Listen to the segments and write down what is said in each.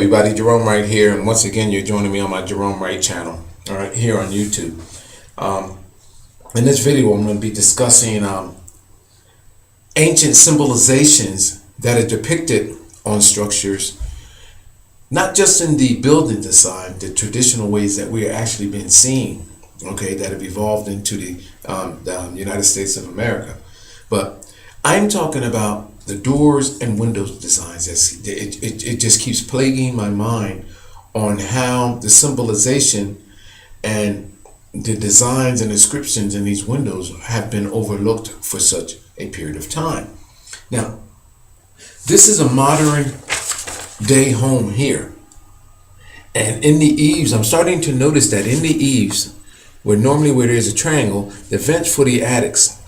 Everybody, Gerone Wright here, and once again, you're joining me on my Gerone Wright channel, all right, here on YouTube. In this video, I'm going to be discussing ancient symbolizations that are depicted on structures, not just in the building design, the traditional ways that we are actually been seeing, okay, that have evolved into the United States of America, but I'm talking about the doors and windows designs. It just keeps plaguing my mind on how the symbolization and the designs and inscriptions in these windows have been overlooked for such a period of time. Now, this is a modern day home here. And in the eaves, I'm starting to notice that in the eaves, where there's a triangle, the vents for the attics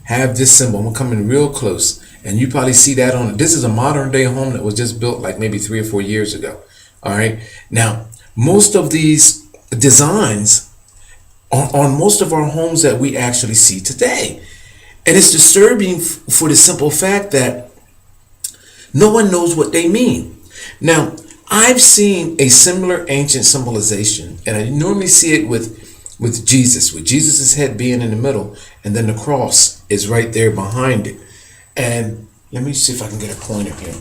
have this symbol. I'm coming real close, and you probably see that on. This is a modern day home that was just built like maybe 3 or 4 years ago. All right. Now, most of these designs are on most of our homes that we actually see today, and it's disturbing for the simple fact that no one knows what they mean. Now, I've seen a similar ancient symbolization, and I normally see it with Jesus, with Jesus's head being in the middle, and then the cross is right there behind it. And let me see if I can get a pointer here.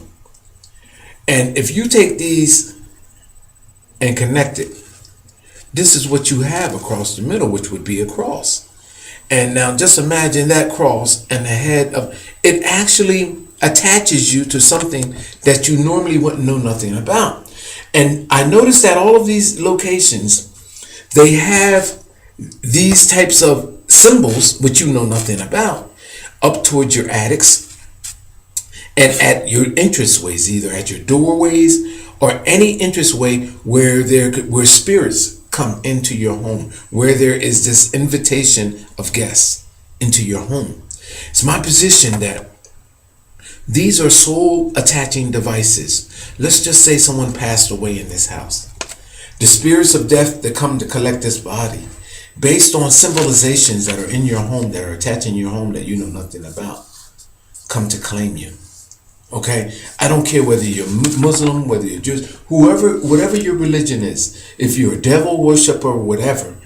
And if you take these and connect it, this is what you have across the middle, which would be a cross. And now just imagine that cross and the head of it actually attaches you to something that you normally wouldn't know nothing about. And I noticed that all of these locations, they have these types of symbols which you know nothing about up towards your attics and at your entrancewways, either at your doorways or any entranceway where spirits come into your home, where there is this invitation of guests into your home. It's my position that these are soul attaching devices. Let's just say someone passed away in this house. The spirits of death that come to collect this body, based on symbolizations that are in your home, that are attaching your home that you know nothing about, come to claim you. Okay? I don't care whether you're Muslim, whether you're Jewish, whatever your religion is, if you're a devil worshiper or whatever.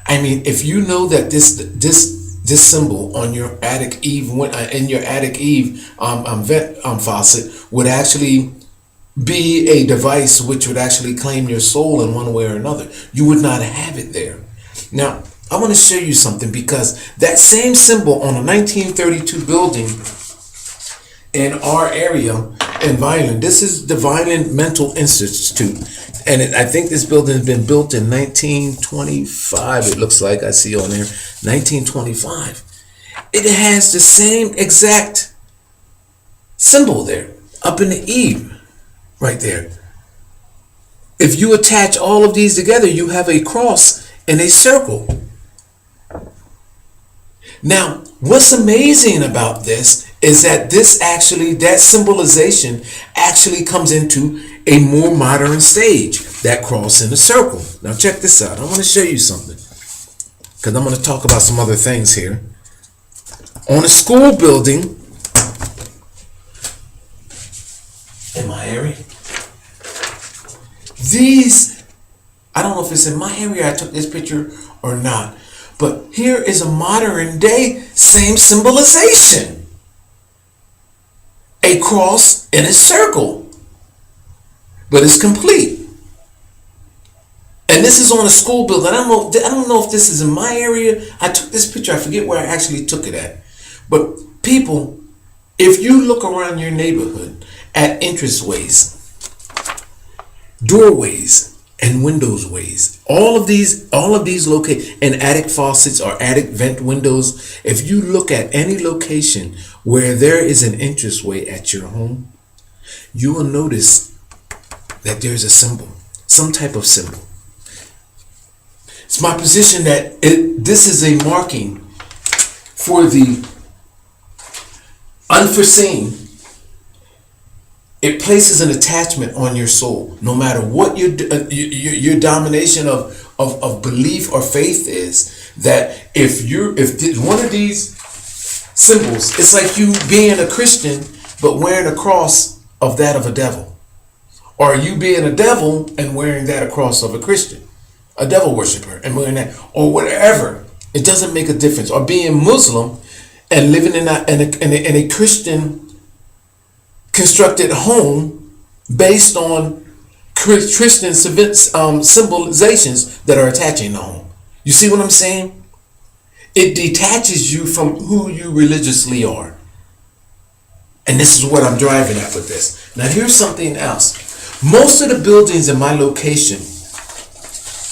I mean, if you know that this symbol on your attic eave, in your attic eave vent faucet would actually be a device which would actually claim your soul in one way or another, you would not have it there. Now, I want to show you something, because that same symbol on a 1932 building in our area in Vineland, this is the Vineland Mental Institute, and I think this building has been built in 1925. It looks like I see on there 1925. It has the same exact symbol there up in the eave right there. If you attach all of these together, you have a cross in a circle. Now, what's amazing about this is that that symbolization actually comes into a more modern stage, that cross in a circle. Now check this out. I want to show you something, because I'm going to talk about some other things here. On a school building in my area, I don't know if it's in my area, I took this picture or not, but here is a modern day same symbolization. A cross in a circle, but it's complete. And this is on a school building. I don't know if this is in my area. I took this picture, I forget where I actually took it at. But people, if you look around your neighborhood at entranceways, doorways, and windows ways, all of these and attic faucets or attic vent windows, if you look at any location where there is an entranceway at your home, you will notice that there's a symbol, some type of symbol. It's my position that this is a marking for the unforeseen. It places an attachment on your soul, no matter what your domination of belief or faith is. That if one of these symbols, it's like you being a Christian but wearing a cross of that of a devil, Or are you being a devil and wearing that across of a Christian, a devil worshiper, and wearing that, or whatever? It doesn't make a difference. Or being Muslim and living in a Christian constructed home based on Christian symbolizations that are attaching the home. You see what I'm saying? It detaches you from who you religiously are. And this is what I'm driving at with this. Now here's something else. Most of the buildings in my location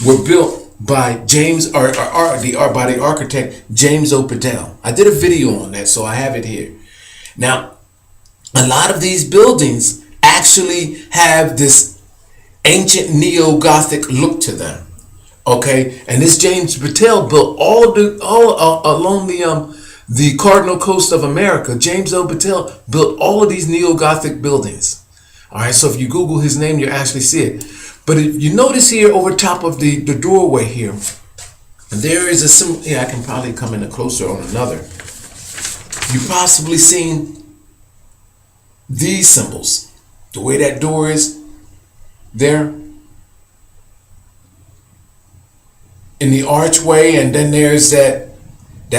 were built by by the architect James O. Patel. I did a video on that, so I have it here. Now, a lot of these buildings actually have this ancient neo-Gothic look to them. Okay, and this James Patel built all along the Cardinal Coast of America. James O. Patel built all of these neo-Gothic buildings. All right, so if you Google his name, you actually see it. But if you notice here over top of the doorway here, there is a symbol. Yeah, I can probably come in closer on another. You've possibly seen these symbols. The way that door is there in the archway, and then there's that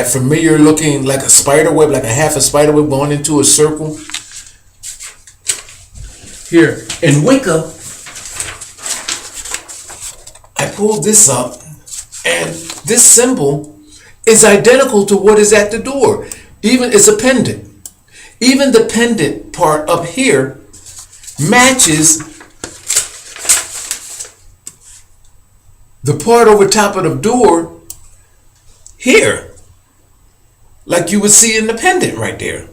familiar looking, like a spider web, like a half a spider web going into a circle. Here in Wicca, I pulled this up, and this symbol is identical to what is at the door. Even it's a pendant. Even the pendant part up here matches the part over top of the door here, like you would see in the pendant right there,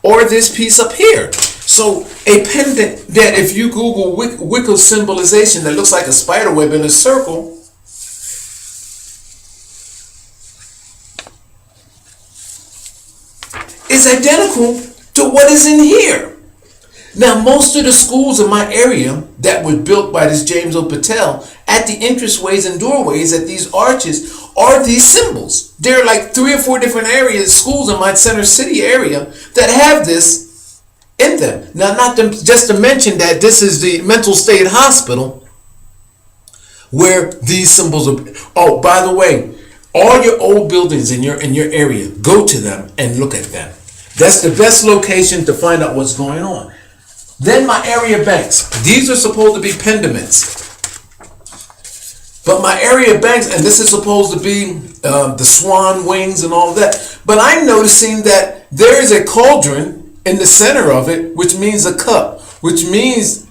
or this piece up here. So a pendant that, if you Google Wicca symbolization, that looks like a spider web in a circle, is identical to what is in here. Now, most of the schools in my area that were built by this James O. Patel, at the entranceways and doorways, at these arches, are these symbols. There are like 3 or 4 different schools in my center city area that have this in them. Now, just to mention that this is the mental state hospital where these symbols are. Oh, by the way, all your old buildings in your area, go to them and look at them. That's the best location to find out what's going on. Then my area banks. These are supposed to be pendants. But my area banks, and this is supposed to be the swan wings and all of that. But I'm noticing that there is a cauldron in the center of it, which means a cup, which means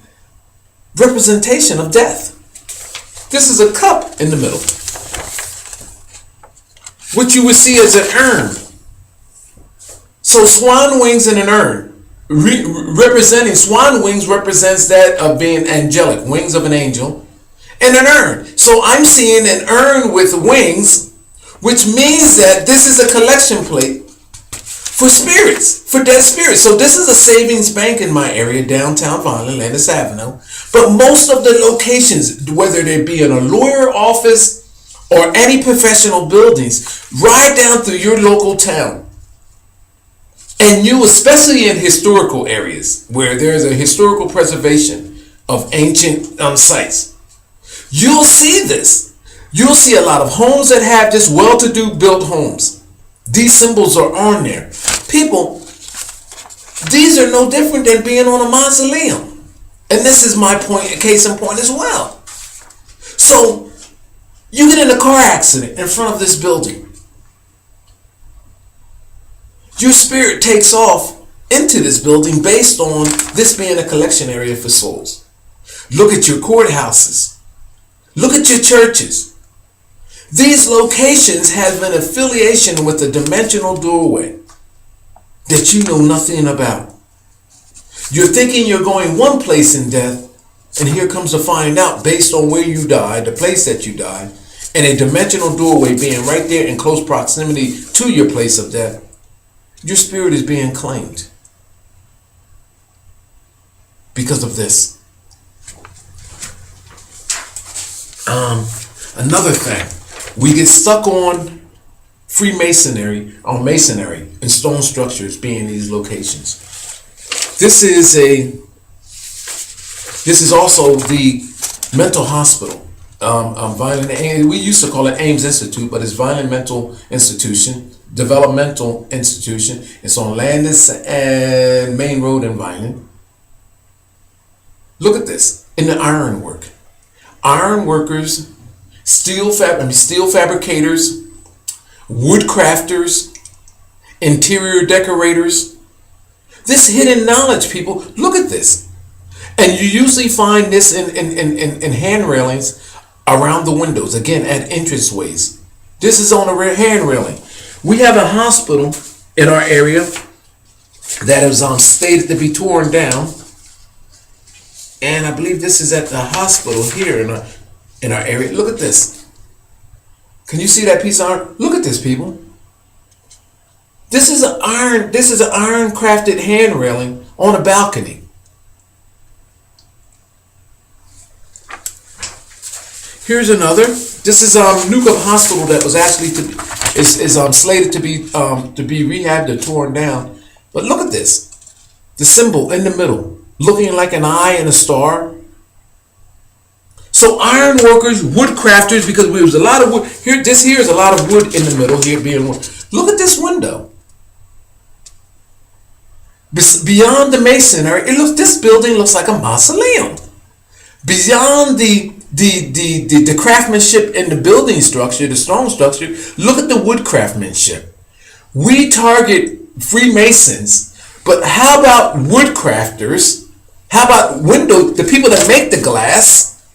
representation of death. This is a cup in the middle, which you would see as an urn. So swan wings in an urn, representing swan wings represents that of being angelic, wings of an angel, and an urn. So I'm seeing an urn with wings, which means that this is a collection plate for spirits, for dead spirits. So this is a savings bank in my area, downtown Vineland, Landis Avenue. But most of the locations, whether they be in a lawyer office or any professional buildings, ride down through your local town. And you, especially in historical areas where there's a historical preservation of ancient sites, you'll see this. You'll see a lot of homes that have this, well-to-do built homes. These symbols are on there. People, these are no different than being on a mausoleum. And this is my point, case in point as well. So you get in a car accident in front of this building. Your spirit takes off into this building based on this being a collection area for souls. Look at your courthouses. Look at your churches. These locations have an affiliation with a dimensional doorway that you know nothing about. You're thinking you're going one place in death, and here comes to find out, based on where you died, the place that you died, and a dimensional doorway being right there in close proximity to your place of death, your spirit is being claimed because of this. Another thing, we get stuck on Freemasonry, on masonry and stone structures being these locations. This is This is also the mental hospital. We used to call it Ames Institute, but it's Violent Mental Institution, Developmental Institution. It's on Landis and Main Road in Violent. Look at this, in the ironwork. Iron workers, steel fabricators, wood crafters, interior decorators. This hidden knowledge, people, look at this. And you usually find this in hand railings around the windows, again, at entranceways. This is on a hand railing. We have a hospital in our area that is stated to be torn down. And I believe this is at the hospital here in our area. Look at this. Can you see that piece of iron? Look at this, people. This is an iron crafted hand railing on a balcony. Here's another. This is Newcomb Hospital that was actually slated to be rehabbed or torn down. But look at this. The symbol in the middle, looking like an eye and a star. So iron workers, wood crafters, because there was a lot of wood. Here is a lot of wood in the middle here being wood. Look at this window. Beyond the masonry, this building looks like a mausoleum. Beyond the craftsmanship in the building structure, the stone structure, look at the wood craftsmanship. We target Freemasons, but how about wood crafters? How about the people that make the glass?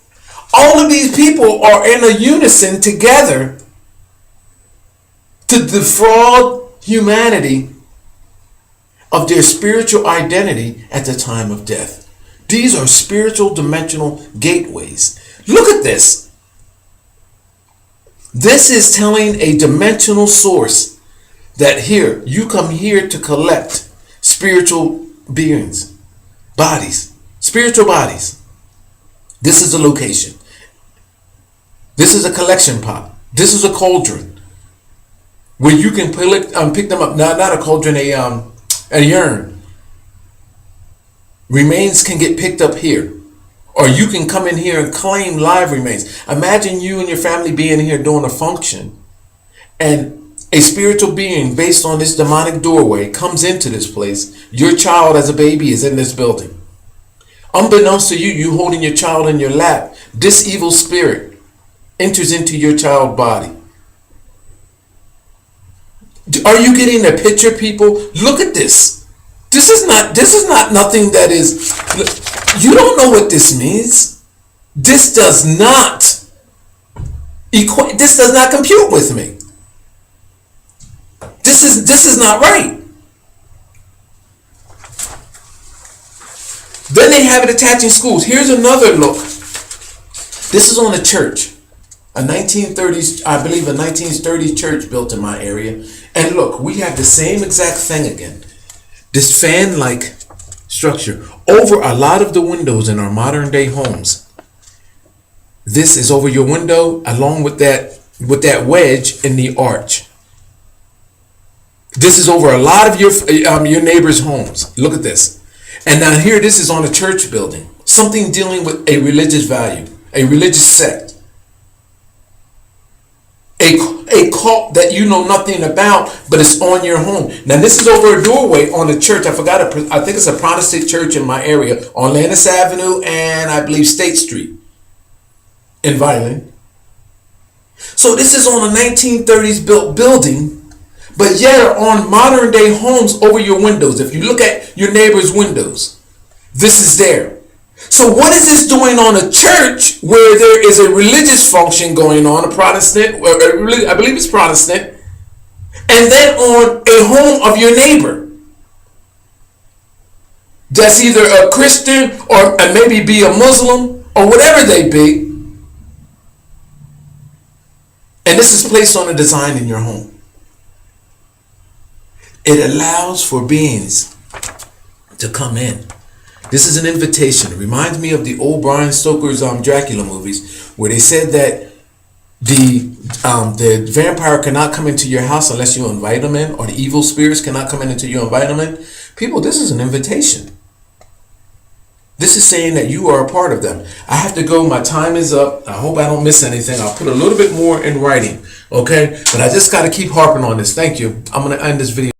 All of these people are in a unison together to defraud humanity of their spiritual identity at the time of death. These are spiritual dimensional gateways. Look at this. This is telling a dimensional source that here, you come here to collect spiritual beings, bodies, spiritual bodies. This is a location. This is a collection pot. This is a cauldron where you can pick them up. Not a cauldron, a urn. Remains can get picked up here. Or you can come in here and claim live remains. Imagine you and your family being here doing a function, and a spiritual being based on this demonic doorway comes into this place. Your child as a baby is in this building. Unbeknownst to you, you holding your child in your lap, this evil spirit enters into your child's body. Are you getting the picture, people? Look at this. This is not nothing that is. You don't know what this means. This does not equate. This does not compute with me. This is not right. Then they have it attaching schools. Here's another look. This is on a church, a 1930s, I believe a 1930s church built in my area. And look, we have the same exact thing again. This fan-like structure over a lot of the windows in our modern day homes. This is over your window along with that wedge in the arch. This is over a lot of your neighbors' homes. Look at this. And now here, this is on a church building. Something dealing with a religious value, a religious sect. A cult that you know nothing about, but it's on your home. Now this is over a doorway on a church. I think it's a Protestant church in my area on Landis Avenue and I believe State Street in Violent. So this is on a 1930s built building, but yet on modern day homes over your windows. If you look at your neighbor's windows, this is there. So what is this doing on a church where there is a religious function going on, a Protestant, I believe it's Protestant, and then on a home of your neighbor that's either a Christian or maybe be a Muslim or whatever they be, and this is placed on a design in your home. It allows for beings to come in. This is an invitation. It reminds me of the old Bram Stoker's Dracula movies, where they said that the vampire cannot come into your house unless you invite them in, or the evil spirits cannot come in until you invite them in. People, this is an invitation. This is saying that you are a part of them. I have to go. My time is up. I hope I don't miss anything. I'll put a little bit more in writing. Okay. But I just got to keep harping on this. Thank you. I'm going to end this video.